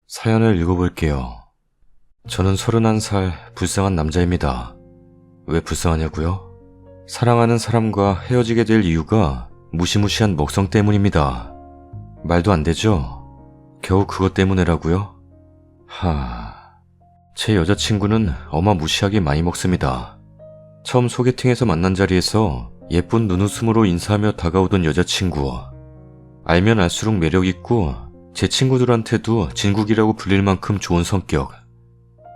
사연을 읽어볼게요. 저는 31살 불쌍한 남자입니다. 왜 불쌍하냐고요? 사랑하는 사람과 헤어지게 될 이유가 무시무시한 먹성 때문입니다. 말도 안 되죠? 겨우 그것 때문에라고요? 제 여자친구는 어마무시하게 많이 먹습니다. 처음 소개팅에서 만난 자리에서 예쁜 눈웃음으로 인사하며 다가오던 여자친구. 알면 알수록 매력있고 제 친구들한테도 진국이라고 불릴 만큼 좋은 성격.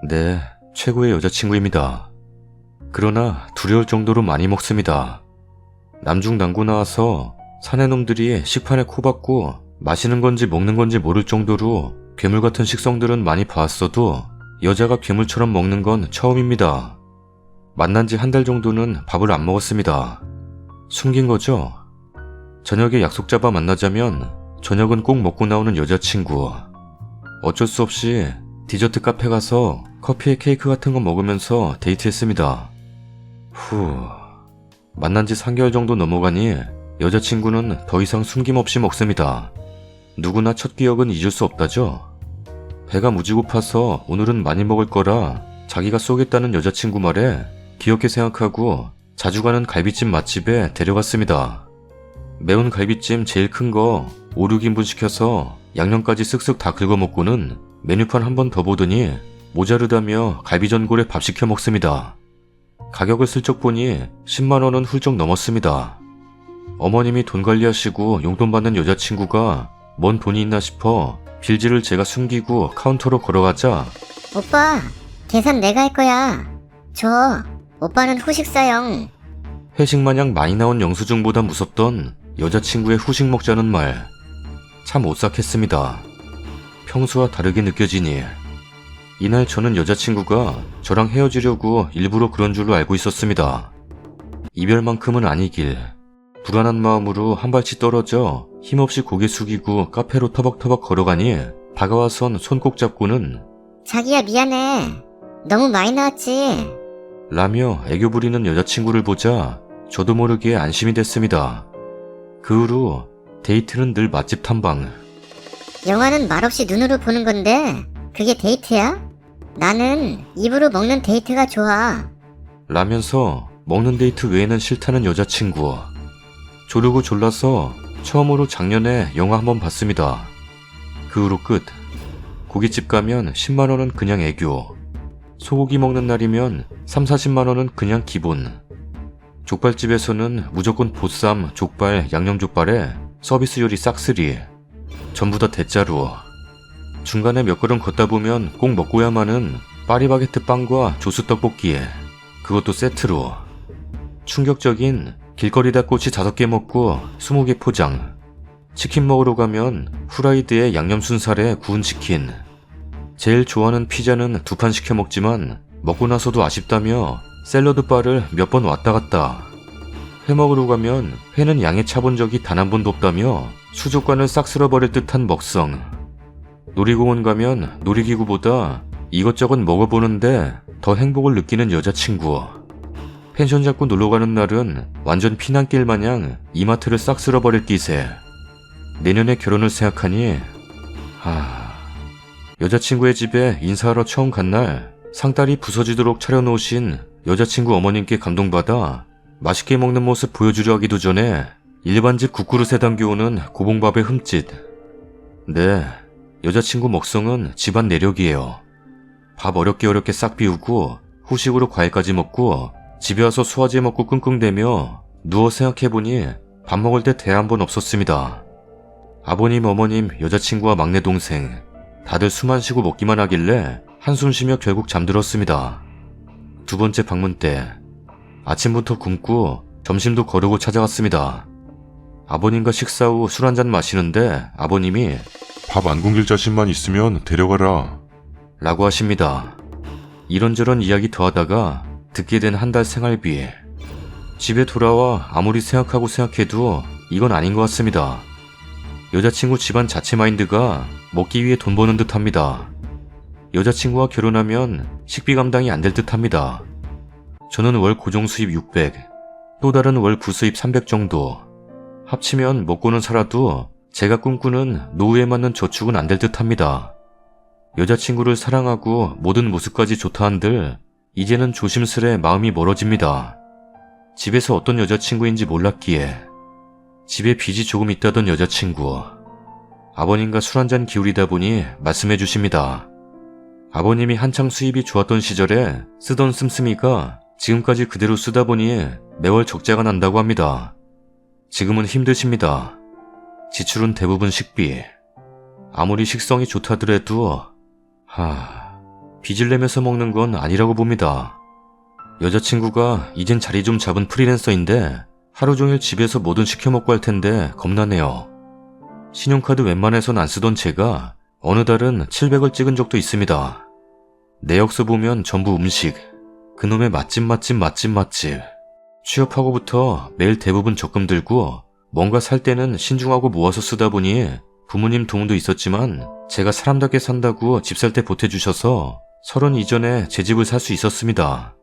네, 최고의 여자친구입니다. 그러나 두려울 정도로 많이 먹습니다. 남중남고 나와서 사내놈들이 식판에 코박고 마시는 건지 먹는 건지 모를 정도로 괴물 같은 식성들은 많이 봐왔어도 여자가 괴물처럼 먹는 건 처음입니다. 만난 지 한 달 정도는 밥을 안 먹었습니다. 숨긴 거죠? 저녁에 약속 잡아 만나자면 저녁은 꼭 먹고 나오는 여자친구. 어쩔 수 없이 디저트 카페 가서 커피에 케이크 같은 거 먹으면서 데이트했습니다. 만난 지 3개월 정도 넘어가니 여자친구는 더 이상 숨김없이 먹습니다. 누구나 첫 기억은 잊을 수 없다죠? 배가 무지 고파서 오늘은 많이 먹을 거라 자기가 쏘겠다는 여자친구 말에 귀엽게 생각하고 자주 가는 갈비찜 맛집에 데려갔습니다. 매운 갈비찜 제일 큰 거 5, 6인분 시켜서 양념까지 쓱쓱 다 긁어먹고는 메뉴판 한 번 더 보더니 모자르다며 갈비전골에 밥 시켜 먹습니다. 가격을 슬쩍 보니 10만원은 훌쩍 넘었습니다. 어머님이 돈 관리하시고 용돈 받는 여자친구가 뭔 돈이 있나 싶어 빌지를 제가 숨기고 카운터로 걸어가자 오빠, 계산 내가 할 거야. 줘. 오빠는 후식사형. 회식 마냥 많이 나온 영수증보다 무섭던 여자친구의 후식 먹자는 말. 참 오싹했습니다. 평소와 다르게 느껴지니. 이날 저는 여자친구가 저랑 헤어지려고 일부러 그런 줄로 알고 있었습니다. 이별만큼은 아니길. 불안한 마음으로 한 발씩 떨어져 힘없이 고개 숙이고 카페로 터벅터벅 걸어가니 다가와선 손 꼭 잡고는 자기야, 미안해. 너무 많이 나왔지? 라며 애교 부리는 여자친구를 보자 저도 모르게 안심이 됐습니다. 그 후로 데이트는 늘 맛집 탐방. 영화는 말없이 눈으로 보는 건데 그게 데이트야? 나는 입으로 먹는 데이트가 좋아. 라면서 먹는 데이트 외에는 싫다는 여자친구. 조르고 졸라서 처음으로 작년에 영화 한번 봤습니다. 그 후로 끝. 고깃집 가면 10만원은 그냥 애교. 소고기 먹는 날이면 3, 40만원은 그냥 기본. 족발집에서는 무조건 보쌈, 족발, 양념족발에 서비스 요리 싹쓸이. 전부 다 대짜로. 중간에 몇 걸음 걷다 보면 꼭 먹고야만은 파리바게트 빵과 조수 떡볶이에 그것도 세트로. 충격적인 길거리 닭꼬치 5개 먹고 20개 포장. 치킨 먹으러 가면 후라이드에 양념 순살에 구운 치킨. 제일 좋아하는 피자는 2판 시켜 먹지만 먹고 나서도 아쉽다며 샐러드 바를 몇 번 왔다 갔다. 회 먹으러 가면 회는 양에 차본 적이 단 한 번도 없다며 수족관을 싹 쓸어버릴 듯한 먹성. 놀이공원 가면 놀이기구보다 이것저것 먹어보는데 더 행복을 느끼는 여자친구. 펜션 잡고 놀러가는 날은 완전 피난길 마냥 이마트를 싹 쓸어버릴 기세. 내년에 결혼을 생각하니 여자친구의 집에 인사하러 처음 간 날 상다리 부서지도록 차려놓으신 여자친구 어머님께 감동받아 맛있게 먹는 모습 보여주려 하기도 전에 일반집 국그릇에 담겨오는 고봉밥의 흠짓. 네, 여자친구 먹성은 집안 내력이에요. 밥 어렵게 싹 비우고 후식으로 과일까지 먹고 집에 와서 소화제 먹고 끙끙대며 누워 생각해보니 밥 먹을 때 대 한 번 없었습니다. 아버님, 어머님, 여자친구와 막내 동생 다들 숨 안 쉬고 먹기만 하길래 한숨 쉬며 결국 잠들었습니다. 두 번째 방문 때 아침부터 굶고 점심도 거르고 찾아갔습니다. 아버님과 식사 후 술 한잔 마시는데 아버님이 밥 안 굶길 자신만 있으면 데려가라 라고 하십니다. 이런저런 이야기 더하다가 듣게 된 한 달 생활비. 집에 돌아와 아무리 생각해도 이건 아닌 것 같습니다. 여자친구 집안 자체 마인드가 먹기 위해 돈 버는 듯 합니다. 여자친구와 결혼하면 식비 감당이 안 될 듯 합니다. 저는 월 고정 수입 600, 또 다른 월 부수입 300 정도. 합치면 먹고는 살아도 제가 꿈꾸는 노후에 맞는 저축은 안 될 듯 합니다. 여자친구를 사랑하고 모든 모습까지 좋다 한들 이제는 조심스레 마음이 멀어집니다. 집에서 어떤 여자친구인지 몰랐기에. 집에 빚이 조금 있다던 여자친구. 아버님과 술 한잔 기울이다 보니 말씀해 주십니다. 아버님이 한창 수입이 좋았던 시절에 쓰던 씀씀이가 지금까지 그대로 쓰다 보니 매월 적자가 난다고 합니다. 지금은 힘드십니다. 지출은 대부분 식비. 아무리 식성이 좋다더라도 빚을 내면서 먹는 건 아니라고 봅니다. 여자친구가 이젠 자리 좀 잡은 프리랜서인데 하루 종일 집에서 뭐든 시켜 먹고 할 텐데 겁나네요. 신용카드 웬만해선 안 쓰던 제가 어느 달은 700을 찍은 적도 있습니다. 내역서 보면 전부 음식. 그놈의 맛집. 취업하고부터 매일 대부분 적금 들고 뭔가 살 때는 신중하고 모아서 쓰다 보니 부모님 도움도 있었지만 제가 사람답게 산다고 집 살 때 보태주셔서 30 이전에 제 집을 살 수 있었습니다.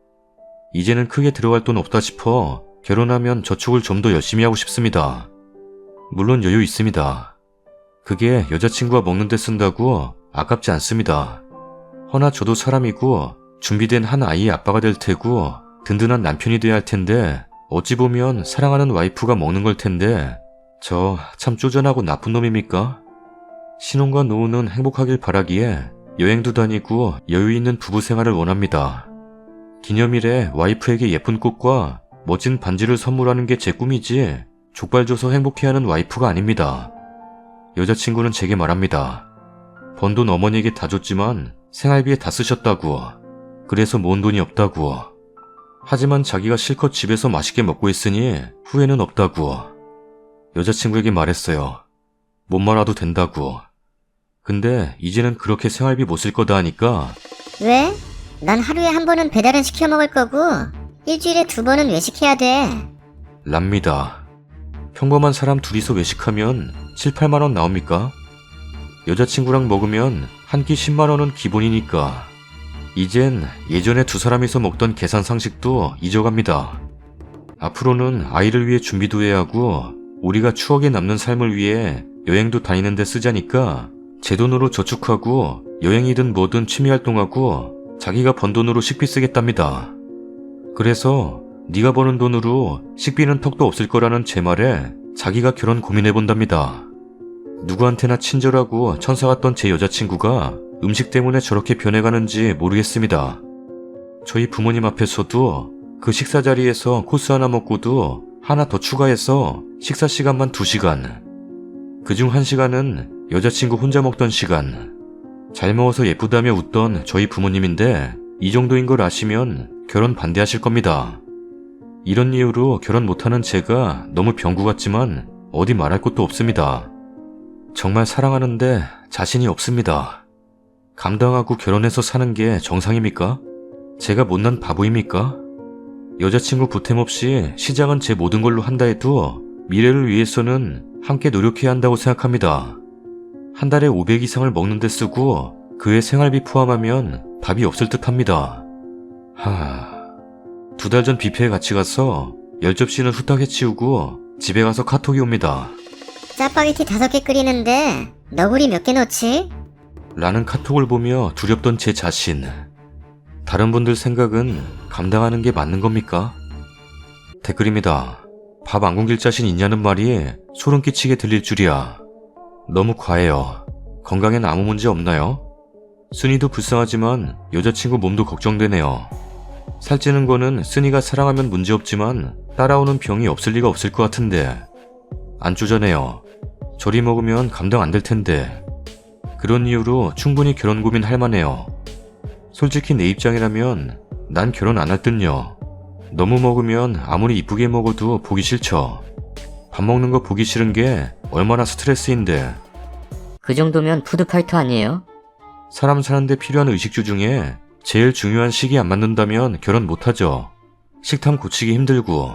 이제는 크게 들어갈 돈 없다 싶어 결혼하면 저축을 좀 더 열심히 하고 싶습니다. 물론 여유 있습니다. 그게 여자친구가 먹는 데 쓴다고 아깝지 않습니다. 허나 저도 사람이고 준비된 한 아이의 아빠가 될 테고 든든한 남편이 돼야 할 텐데 어찌 보면 사랑하는 와이프가 먹는 걸 텐데 저 참 쪼잔하고 나쁜 놈입니까? 신혼과 노후는 행복하길 바라기에 여행도 다니고 여유 있는 부부 생활을 원합니다. 기념일에 와이프에게 예쁜 꽃과 멋진 반지를 선물하는 게 제 꿈이지 족발 줘서 행복해하는 와이프가 아닙니다. 여자친구는 제게 말합니다. 번 돈 어머니에게 다 줬지만 생활비에 다 쓰셨다고. 그래서 모은 돈이 없다고. 하지만 자기가 실컷 집에서 맛있게 먹고 있으니 후회는 없다고. 여자친구에게 말했어요. 못 말아도 된다고. 근데 이제는 그렇게 생활비 못 쓸 거다 하니까 왜? 난 하루에 한 번은 배달은 시켜 먹을 거고 일주일에 2번은 외식해야 돼. 랍니다. 평범한 사람 둘이서 외식하면 7, 8만 원 나옵니까? 여자친구랑 먹으면 한 끼 10만 원은 기본이니까. 이젠 예전에 두 사람이서 먹던 계산 상식도 잊어갑니다. 앞으로는 아이를 위해 준비도 해야 하고 우리가 추억에 남는 삶을 위해 여행도 다니는 데 쓰자니까 제 돈으로 저축하고 여행이든 뭐든 취미활동하고 자기가 번 돈으로 식비 쓰겠답니다. 그래서 네가 버는 돈으로 식비는 턱도 없을 거라는 제 말에 자기가 결혼 고민해본답니다. 누구한테나 친절하고 천사 같던 제 여자친구가 음식 때문에 저렇게 변해가는지 모르겠습니다. 저희 부모님 앞에서도 그 식사 자리에서 코스 하나 먹고도 하나 더 추가해서 식사 시간만 2시간. 그중 1시간은 여자친구 혼자 먹던 시간. 잘 먹어서 예쁘다며 웃던 저희 부모님인데 이 정도인 걸 아시면 결혼 반대하실 겁니다. 이런 이유로 결혼 못하는 제가 너무 병구 같지만 어디 말할 곳도 없습니다. 정말 사랑하는데 자신이 없습니다. 감당하고 결혼해서 사는 게 정상입니까? 제가 못난 바보입니까? 여자친구 보탬 없이 시장은 제 모든 걸로 한다 해도 미래를 위해서는 함께 노력해야 한다고 생각합니다. 한 달에 500 이상을 먹는 데 쓰고 그의 생활비 포함하면 답이 없을 듯 합니다. 2달 전 뷔페에 같이 가서 10접시는 후딱 해치우고 집에 가서 카톡이 옵니다. 짜파게티 5개 끓이는데 너구리 몇 개 넣지? 라는 카톡을 보며 두렵던 제 자신. 다른 분들 생각은 감당하는 게 맞는 겁니까? 댓글입니다. 밥 안 굶길 자신 있냐는 말이 소름 끼치게 들릴 줄이야. 너무 과해요. 건강엔 아무 문제 없나요? 순이도 불쌍하지만 여자친구 몸도 걱정되네요. 살찌는 거는 순이가 사랑하면 문제없지만 따라오는 병이 없을 리가 없을 것 같은데. 안 쪼잔해요. 저리 먹으면 감당 안 될 텐데. 그런 이유로 충분히 결혼 고민할 만해요. 솔직히 내 입장이라면 난 결혼 안 할 듯요. 너무 먹으면 아무리 이쁘게 먹어도 보기 싫죠. 밥 먹는 거 보기 싫은 게 얼마나 스트레스인데. 그 정도면 푸드파이터 아니에요? 사람 사는데 필요한 의식주 중에 제일 중요한 식이 안 맞는다면 결혼 못하죠. 식탐 고치기 힘들고.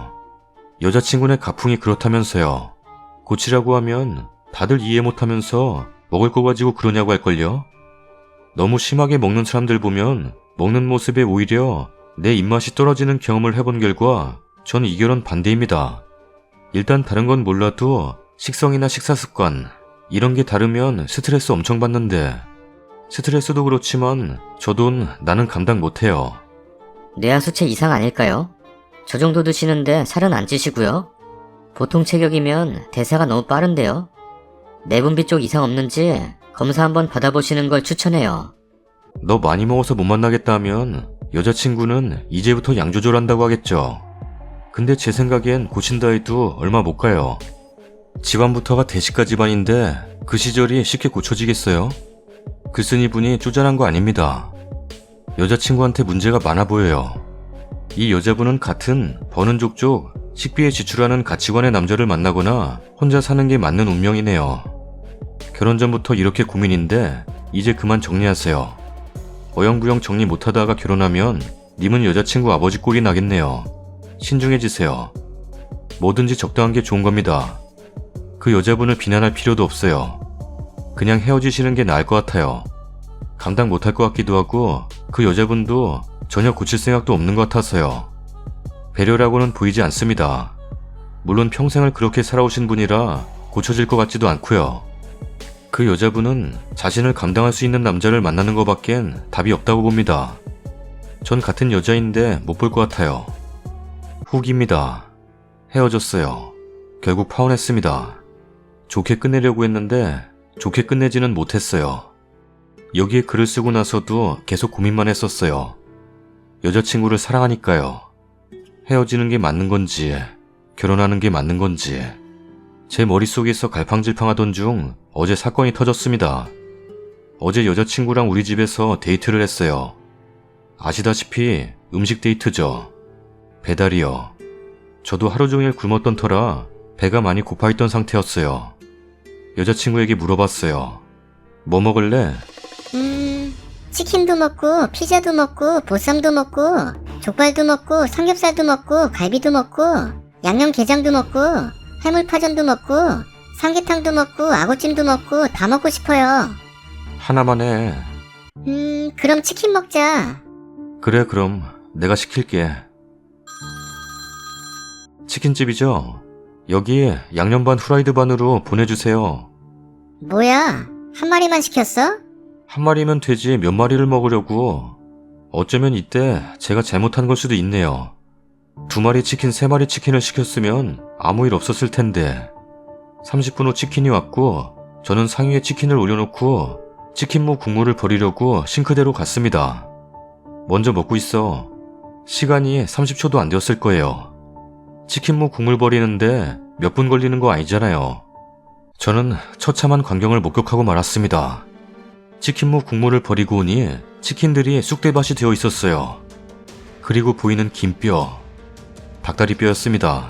여자친구네 가풍이 그렇다면서요. 고치라고 하면 다들 이해 못하면서 먹을 거 가지고 그러냐고 할걸요? 너무 심하게 먹는 사람들 보면 먹는 모습에 오히려 내 입맛이 떨어지는 경험을 해본 결과 전 이 결혼 반대입니다. 일단 다른 건 몰라도 식성이나 식사 습관 이런 게 다르면 스트레스 엄청 받는데 스트레스도 그렇지만 저 돈 나는 감당 못해요. 뇌하수체 이상 아닐까요? 저 정도 드시는데 살은 안 찌시고요. 보통 체격이면 대사가 너무 빠른데요. 내분비 쪽 이상 없는지 검사 한번 받아보시는 걸 추천해요. 너 많이 먹어서 못 만나겠다 하면 여자친구는 이제부터 양 조절한다고 하겠죠. 근데 제 생각엔 고친다 해도 얼마 못 가요. 집안부터가 대식가 집안인데 그 시절이 쉽게 고쳐지겠어요? 글쓴이 분이 쪼잔한 거 아닙니다. 여자친구한테 문제가 많아 보여요. 이 여자분은 같은 버는 족족 식비에 지출하는 가치관의 남자를 만나거나 혼자 사는 게 맞는 운명이네요. 결혼 전부터 이렇게 고민인데 이제 그만 정리하세요. 어영부영 정리 못하다가 결혼하면 님은 여자친구 아버지 꼴이 나겠네요. 신중해지세요. 뭐든지 적당한 게 좋은 겁니다. 그 여자분을 비난할 필요도 없어요. 그냥 헤어지시는 게 나을 것 같아요. 감당 못할 것 같기도 하고 그 여자분도 전혀 고칠 생각도 없는 것 같아서요. 배려라고는 보이지 않습니다. 물론 평생을 그렇게 살아오신 분이라 고쳐질 것 같지도 않고요. 그 여자분은 자신을 감당할 수 있는 남자를 만나는 것밖엔 답이 없다고 봅니다. 전 같은 여자인데 못 볼 것 같아요. 후기입니다. 헤어졌어요. 결국 파혼했습니다. 좋게 끝내려고 했는데 좋게 끝내지는 못했어요. 여기에 글을 쓰고 나서도 계속 고민만 했었어요. 여자친구를 사랑하니까요. 헤어지는 게 맞는 건지 결혼하는 게 맞는 건지 제 머릿속에서 갈팡질팡하던 중 어제 사건이 터졌습니다. 어제 여자친구랑 우리 집에서 데이트를 했어요. 아시다시피 음식 데이트죠. 배달이요. 저도 하루 종일 굶었던 터라 배가 많이 고파있던 상태였어요. 여자친구에게 물어봤어요. 뭐 먹을래? 치킨도 먹고 피자도 먹고 보쌈도 먹고 족발도 먹고 삼겹살도 먹고 갈비도 먹고 양념게장도 먹고 해물파전도 먹고 삼계탕도 먹고 아구찜도 먹고 다 먹고 싶어요. 하나만 해. 그럼 치킨 먹자. 그래, 그럼 내가 시킬게. 치킨집이죠? 여기 양념 반 후라이드 반으로 보내주세요. 뭐야? 한 마리만 시켰어? 한 마리면 되지 몇 마리를 먹으려고. 어쩌면 이때 제가 잘못한 걸 수도 있네요. 2마리 치킨 3마리 치킨을 시켰으면 아무 일 없었을 텐데. 30분 후 치킨이 왔고 저는 상위에 치킨을 올려놓고 치킨무 국물을 버리려고 싱크대로 갔습니다. 먼저 먹고 있어. 시간이 30초도 안 되었을 거예요. 치킨무 국물 버리는데 몇 분 걸리는 거 아니잖아요. 저는 처참한 광경을 목격하고 말았습니다. 치킨무 국물을 버리고 오니 치킨들이 쑥대밭이 되어 있었어요. 그리고 보이는 긴 뼈. 닭다리뼈였습니다.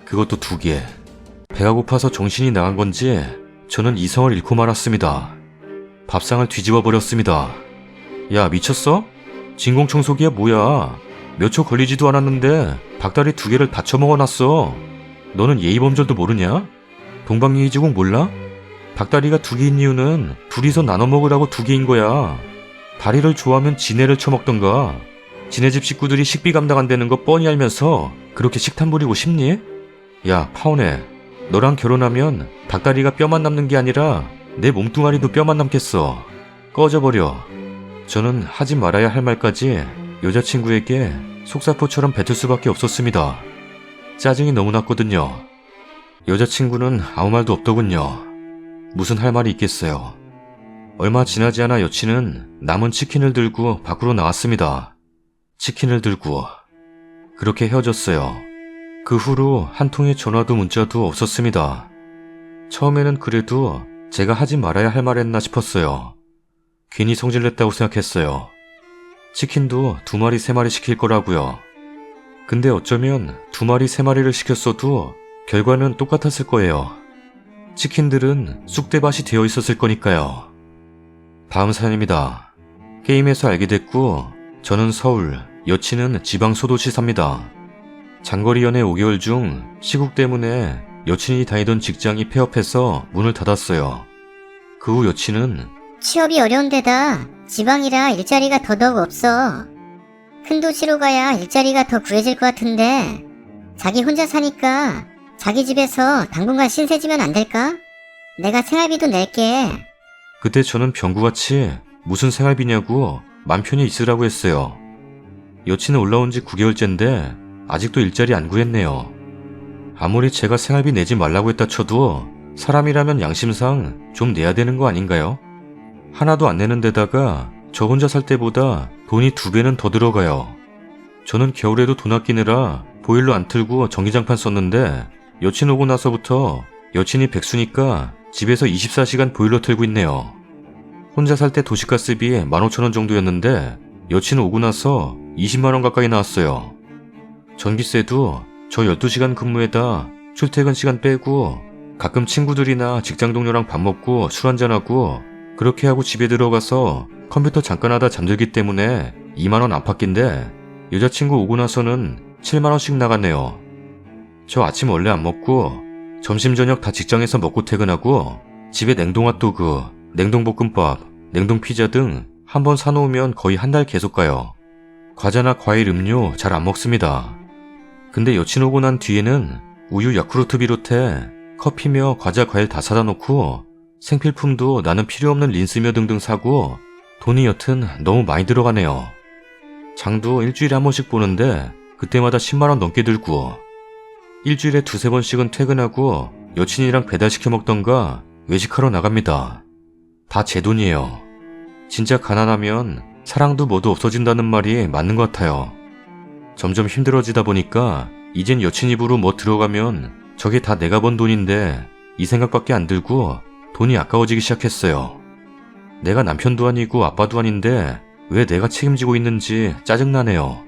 그것도 2개. 배가 고파서 정신이 나간 건지 저는 이성을 잃고 말았습니다. 밥상을 뒤집어 버렸습니다. 야, 미쳤어? 진공청소기야 뭐야? 몇 초 걸리지도 않았는데 닭다리 2개를 다 처먹어놨어. 너는 예의범절도 모르냐? 동방예의지국 몰라? 닭다리가 2개인 이유는 둘이서 나눠 먹으라고 2개인 거야. 다리를 좋아하면 지네를 처먹던가. 지네 집 식구들이 식비 감당 안 되는 거 뻔히 알면서 그렇게 식탐 부리고 싶니? 야, 파혼해. 너랑 결혼하면 닭다리가 뼈만 남는 게 아니라 내 몸뚱아리도 뼈만 남겠어. 꺼져버려. 저는 하지 말아야 할 말까지 여자친구에게 속사포처럼 뱉을 수밖에 없었습니다. 짜증이 너무 났거든요. 여자친구는 아무 말도 없더군요. 무슨 할 말이 있겠어요. 얼마 지나지 않아 여친은 남은 치킨을 들고 밖으로 나왔습니다. 치킨을 들고. 그렇게 헤어졌어요. 그 후로 한 통의 전화도 문자도 없었습니다. 처음에는 그래도 제가 하지 말아야 할 말했나 싶었어요. 괜히 성질냈다고 생각했어요. 치킨도 2마리 3마리 시킬 거라고요. 근데 어쩌면 2마리 3마리를 시켰어도 결과는 똑같았을 거예요. 치킨들은 쑥대밭이 되어 있었을 거니까요. 다음 사연입니다. 게임에서 알게 됐고 저는 서울, 여친은 지방 소도시 삽니다. 장거리 연애 5개월 중 시국 때문에 여친이 다니던 직장이 폐업해서 문을 닫았어요. 그 후 여친은 취업이 어려운 데다 지방이라 일자리가 더더욱 없어. 큰 도시로 가야 일자리가 더 구해질 것 같은데 자기 혼자 사니까 자기 집에서 당분간 신세지면 안 될까? 내가 생활비도 낼게. 그때 저는 병구같이 무슨 생활비냐고 맘 편히 있으라고 했어요. 여친은 올라온 지 9개월째인데 아직도 일자리 안 구했네요. 아무리 제가 생활비 내지 말라고 했다 쳐도 사람이라면 양심상 좀 내야 되는 거 아닌가요? 하나도 안 내는 데다가 저 혼자 살 때보다 돈이 2배는 더 들어가요. 저는 겨울에도 돈 아끼느라 보일러 안 틀고 전기장판 썼는데 여친 오고 나서부터 여친이 백수니까 집에서 24시간 보일러 틀고 있네요. 혼자 살 때 도시가스비 15,000원 정도였는데 여친 오고 나서 20만원 가까이 나왔어요. 전기세도 저 12시간 근무에다 출퇴근 시간 빼고 가끔 친구들이나 직장 동료랑 밥 먹고 술 한잔하고 그렇게 하고 집에 들어가서 컴퓨터 잠깐 하다 잠들기 때문에 2만원 안팎인데 여자친구 오고 나서는 7만원씩 나갔네요. 저 아침 원래 안 먹고 점심 저녁 다 직장에서 먹고 퇴근하고 집에 냉동핫도그, 냉동볶음밥, 냉동피자 등 한 번 사놓으면 거의 한 달 계속 가요. 과자나 과일, 음료 잘 안 먹습니다. 근데 여친 오고 난 뒤에는 우유, 야쿠르트 비롯해 커피며 과자, 과일 다 사다 놓고 생필품도 나는 필요 없는 린스며 등등 사고 돈이 여튼 너무 많이 들어가네요. 장도 일주일에 한 번씩 보는데 그때마다 10만원 넘게 들고 일주일에 2-3번씩은 퇴근하고 여친이랑 배달시켜 먹던가 외식하러 나갑니다. 다 제 돈이에요. 진짜 가난하면 사랑도 뭐도 없어진다는 말이 맞는 것 같아요. 점점 힘들어지다 보니까 이젠 여친 입으로 뭐 들어가면 저게 다 내가 번 돈인데 이 생각밖에 안 들고 돈이 아까워지기 시작했어요. 내가 남편도 아니고 아빠도 아닌데 왜 내가 책임지고 있는지 짜증나네요.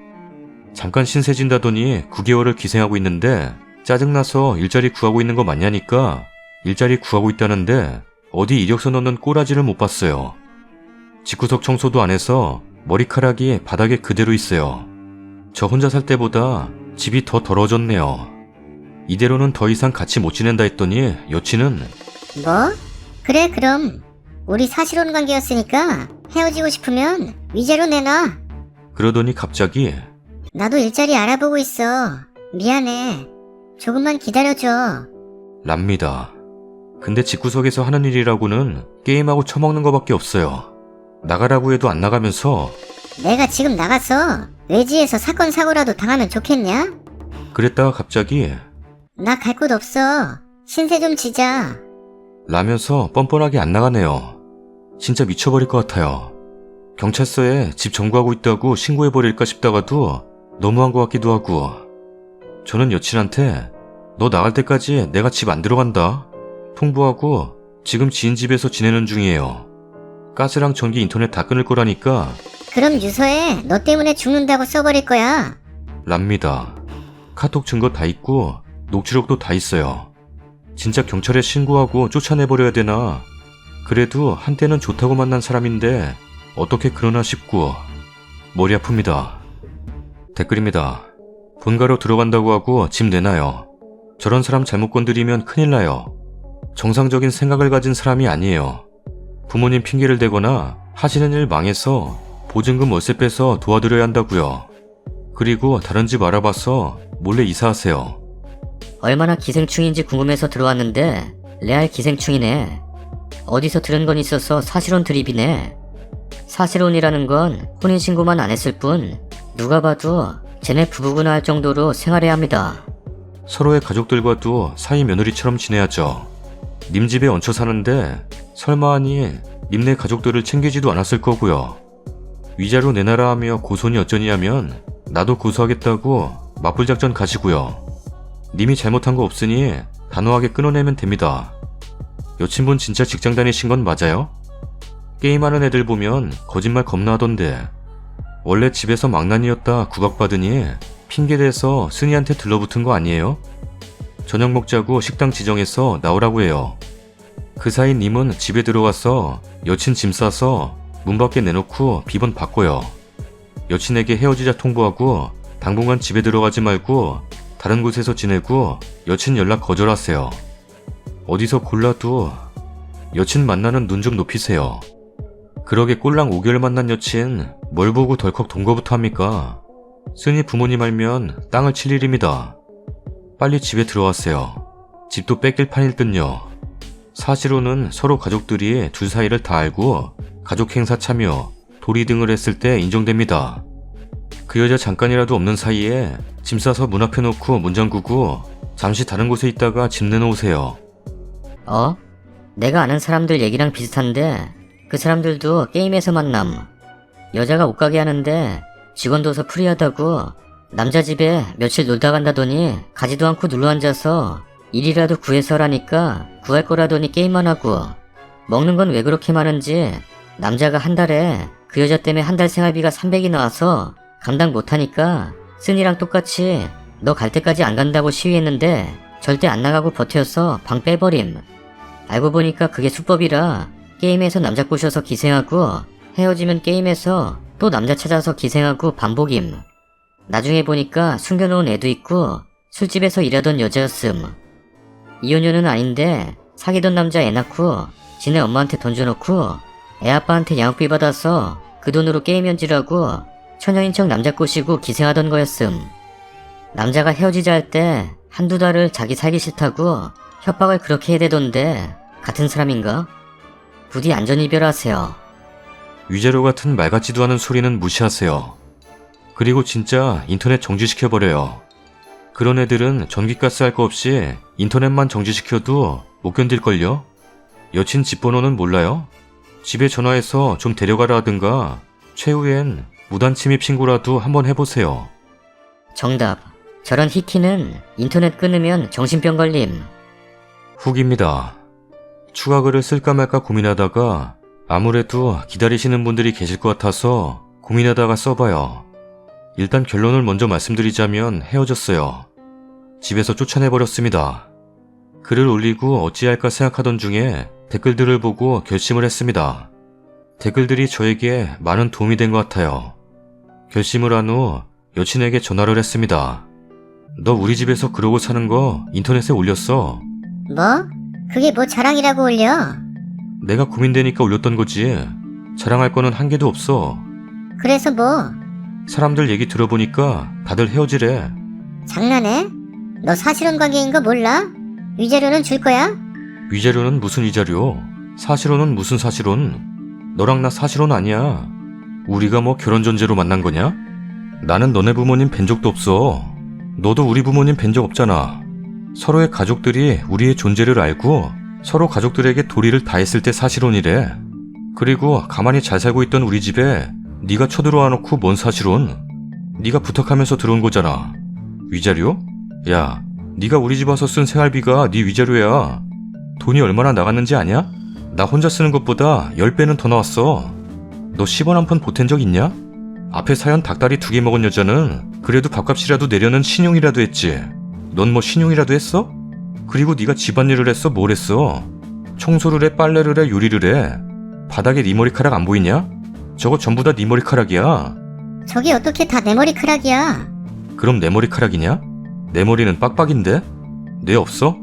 잠깐 신세 진다더니 9개월을 기생하고 있는데 짜증나서 일자리 구하고 있는 거 맞냐니까 일자리 구하고 있다는데 어디 이력서 넣는 꼬라지를 못 봤어요. 집구석 청소도 안 해서 머리카락이 바닥에 그대로 있어요. 저 혼자 살 때보다 집이 더 더러워졌네요. 이대로는 더 이상 같이 못 지낸다 했더니 여친은 뭐? 그래 그럼 우리 사실혼 관계였으니까 헤어지고 싶으면 위자료 내놔. 그러더니 갑자기 나도 일자리 알아보고 있어. 미안해. 조금만 기다려줘. 랍니다. 근데 집구석에서 하는 일이라고는 게임하고 처먹는 거밖에 없어요. 나가라고 해도 안 나가면서 내가 지금 나가서 외지에서 사건 사고라도 당하면 좋겠냐? 그랬다가 갑자기 나 갈 곳 없어. 신세 좀 지자. 라면서 뻔뻔하게 안 나가네요. 진짜 미쳐버릴 것 같아요. 경찰서에 집 점거하고 있다고 신고해버릴까 싶다가도 너무한 것 같기도 하고 저는 여친한테 너 나갈 때까지 내가 집 안 들어간다 통보하고 지금 지인 집에서 지내는 중이에요. 가스랑 전기 인터넷 다 끊을 거라니까 그럼 유서에 너 때문에 죽는다고 써버릴 거야. 랍니다. 카톡 증거 다 있고 녹취록도 다 있어요. 진짜 경찰에 신고하고 쫓아내버려야 되나. 그래도 한때는 좋다고 만난 사람인데 어떻게 그러나 싶고 머리 아픕니다. 댓글입니다. 본가로 들어간다고 하고 집 내놔요. 저런 사람 잘못 건드리면 큰일 나요. 정상적인 생각을 가진 사람이 아니에요. 부모님 핑계를 대거나 하시는 일 망해서 보증금 월세 빼서 도와드려야 한다고요. 그리고 다른 집 알아봐서 몰래 이사하세요. 얼마나 기생충인지 궁금해서 들어왔는데 레알 기생충이네. 어디서 들은 건 있어서 사실혼 드립이네. 사실혼이라는 건 혼인신고만 안 했을 뿐 누가 봐도 쟤네 부부구나 할 정도로 생활해야 합니다. 서로의 가족들과도 사이 며느리처럼 지내야죠. 님 집에 얹혀 사는데 설마 하니 님네 가족들을 챙기지도 않았을 거고요. 위자료 내놔라 하며 고소니 어쩌니 하면 나도 고소하겠다고 맞불작전 가시고요. 님이 잘못한 거 없으니 단호하게 끊어내면 됩니다. 여친분 진짜 직장 다니신 건 맞아요? 게임하는 애들 보면 거짓말 겁나 하던데 원래 집에서 망나니였다 구박받으니 핑계대서 순이한테 들러붙은 거 아니에요? 저녁 먹자고 식당 지정해서 나오라고 해요. 그 사이 님은 집에 들어가서 여친 짐 싸서 문 밖에 내놓고 비번 바꿔요. 여친에게 헤어지자 통보하고 당분간 집에 들어가지 말고 다른 곳에서 지내고 여친 연락 거절하세요. 어디서 골라도 여친 만나는 눈 좀 높이세요. 그러게 꼴랑 5개월 만난 여친 뭘 보고 덜컥 동거부터 합니까? 쓰니 부모님 알면 땅을 칠 일입니다. 빨리 집에 들어가세요. 집도 뺏길 판일 듯요. 사실로는 서로 가족들이 둘 사이를 다 알고 가족 행사 참여, 도리 등을 했을 때 인정됩니다. 그 여자 잠깐이라도 없는 사이에 짐 싸서 문 앞에 놓고 문 잠그고 잠시 다른 곳에 있다가 집 내놓으세요. 내가 아는 사람들 얘기랑 비슷한데 그 사람들도 게임에서 만남. 여자가 옷가게 하는데 직원 둬서 프리하다고 남자 집에 며칠 놀다 간다더니 가지도 않고 눌러앉아서 일이라도 구해서라니까 구할 거라더니 게임만 하고. 먹는 건 왜 그렇게 많은지 남자가 한 달에 그 여자 때문에 한 달 생활비가 300이 나와서 감당 못하니까 쓴이랑 똑같이 너 갈 때까지 안 간다고 시위했는데 절대 안 나가고 버텨서 방 빼버림. 알고 보니까 그게 수법이라 게임에서 남자 꼬셔서 기생하고 헤어지면 게임에서 또 남자 찾아서 기생하고 반복임. 나중에 보니까 숨겨놓은 애도 있고 술집에서 일하던 여자였음. 이혼녀는 아닌데 사귀던 남자 애 낳고 지네 엄마한테 던져놓고 애 아빠한테 양육비 받아서 그 돈으로 게임 연질하고 처녀인 척 남자 꼬시고 기생하던 거였음. 남자가 헤어지자 할 때 한두 달을 자기 살기 싫다고 협박을 그렇게 해대던데 같은 사람인가? 부디 안전이별하세요. 위자료 같은 말 같지도 않은 소리는 무시하세요. 그리고 진짜 인터넷 정지시켜버려요. 그런 애들은 전기가스 할 거 없이 인터넷만 정지시켜도 못 견딜걸요? 여친 집 번호는 몰라요? 집에 전화해서 좀 데려가라 하든가 최후엔 무단 침입 신고라도 한번 해보세요. 정답. 저런 히키는 인터넷 끊으면 정신병 걸림. 후기입니다. 추가 글을 쓸까 말까 고민하다가 아무래도 기다리시는 분들이 계실 것 같아서 고민하다가 써봐요. 일단 결론을 먼저 말씀드리자면 헤어졌어요. 집에서 쫓아내버렸습니다. 글을 올리고 어찌할까 생각하던 중에 댓글들을 보고 결심을 했습니다. 댓글들이 저에게 많은 도움이 된 것 같아요. 결심을 한 후 여친에게 전화를 했습니다. 너 우리 집에서 그러고 사는 거 인터넷에 올렸어. 뭐? 그게 뭐 자랑이라고 올려? 내가 고민되니까 올렸던 거지. 자랑할 거는 한 개도 없어. 그래서 뭐? 사람들 얘기 들어보니까 다들 헤어지래. 장난해? 너 사실혼 관계인 거 몰라? 위자료는 줄 거야? 위자료는 무슨 위자료? 사실혼은 무슨 사실혼? 너랑 나 사실혼 아니야. 우리가 뭐 결혼 전제로 만난 거냐? 나는 너네 부모님 뵌 적도 없어. 너도 우리 부모님 뵌 적 없잖아. 서로의 가족들이 우리의 존재를 알고 서로 가족들에게 도리를 다했을 때 사실혼이래. 그리고 가만히 잘 살고 있던 우리 집에 네가 쳐들어와 놓고 뭔 사실혼? 네가 부탁하면서 들어온 거잖아. 위자료? 야, 네가 우리 집 와서 쓴 생활비가 네 위자료야. 돈이 얼마나 나갔는지 아냐? 나 혼자 쓰는 것보다 10배는 더 나왔어. 너 10원 한 푼 보탠 적 있냐? 앞에 사연 닭다리 2개 먹은 여자는 그래도 밥값이라도 내려는 신용이라도 했지. 넌 뭐 신용이라도 했어? 그리고 네가 집안일을 했어? 뭘 했어? 청소를 해, 빨래를 해, 요리를 해. 바닥에 네 머리카락 안 보이냐? 저거 전부 다 네 머리카락이야. 저게 어떻게 다 내 머리카락이야? 그럼 내 머리카락이냐? 내 머리는 빡빡인데? 뇌 없어?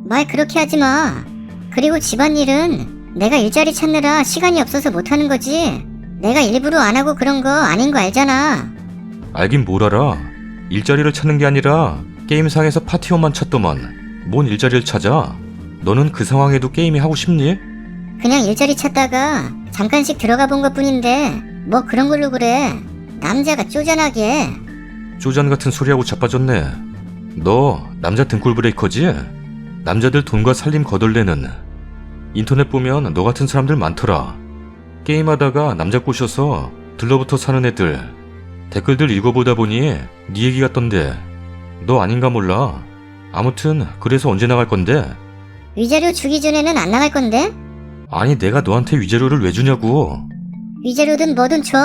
말 그렇게 하지 마. 그리고 집안일은 내가 일자리 찾느라 시간이 없어서 못하는 거지. 내가 일부러 안 하고 그런 거 아닌 거 알잖아. 알긴 뭘 알아. 일자리를 찾는 게 아니라 게임상에서 파티원만 찾더만. 뭔 일자리를 찾아? 너는 그 상황에도 게임이 하고 싶니? 그냥 일자리 찾다가 잠깐씩 들어가 본 것뿐인데 뭐 그런 걸로 그래. 남자가 쪼잔하게. 쪼잔 같은 소리하고 자빠졌네. 너 남자 등골 브레이커지? 남자들 돈과 살림 거덜내는. 인터넷 보면 너 같은 사람들 많더라. 게임하다가 남자 꼬셔서 들러붙어 사는 애들. 댓글들 읽어보다 보니 네 얘기 같던데. 너 아닌가 몰라. 아무튼 그래서 언제 나갈 건데? 위자료 주기 전에는 안 나갈 건데? 아니 내가 너한테 위자료를 왜 주냐고. 위자료든 뭐든 줘.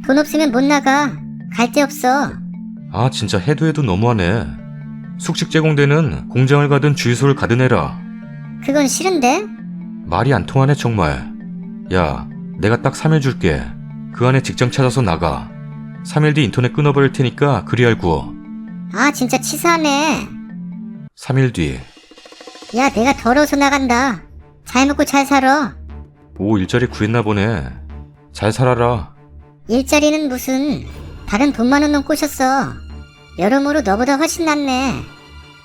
돈 없으면 못 나가. 갈 데 없어. 아 진짜 해도 너무하네. 숙식 제공되는 공장을 가든 주유소를 가든 해라. 그건 싫은데? 말이 안 통하네 정말. 야, 내가 딱 3일 줄게. 그 안에 직장 찾아서 나가. 3일 뒤 인터넷 끊어버릴 테니까 그리 알고. 아 진짜 치사하네. 3일 뒤. 야 내가 더러워서 나간다. 잘 먹고 잘 살아. 오, 일자리 구했나 보네. 잘 살아라. 일자리는 무슨 다른 돈 많은 놈 꼬셨어. 여러모로 너보다 훨씬 낫네.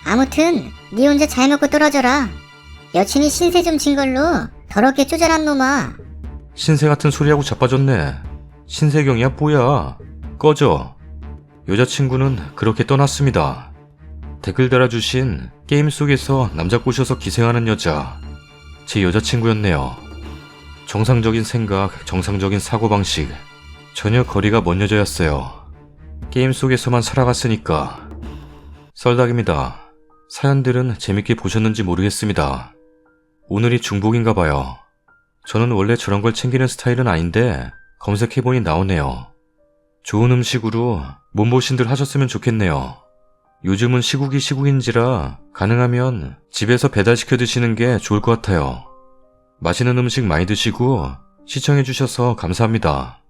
아무튼 네 혼자 잘 먹고 떨어져라. 여친이 신세 좀 진 걸로 더럽게 쪼잔한 놈아. 신세 같은 소리하고 자빠졌네. 신세경이야 뭐야. 꺼져. 여자친구는 그렇게 떠났습니다. 댓글 달아주신 게임 속에서 남자 꼬셔서 기생하는 여자. 제 여자친구였네요. 정상적인 생각, 정상적인 사고방식. 전혀 거리가 먼 여자였어요. 게임 속에서만 살아갔으니까. 썰닭입니다. 사연들은 재밌게 보셨는지 모르겠습니다. 오늘이 중복인가 봐요. 저는 원래 저런 걸 챙기는 스타일은 아닌데 검색해보니 나오네요. 좋은 음식으로 몸보신들 하셨으면 좋겠네요. 요즘은 시국이 시국인지라 가능하면 집에서 배달시켜 드시는 게 좋을 것 같아요. 맛있는 음식 많이 드시고 시청해주셔서 감사합니다.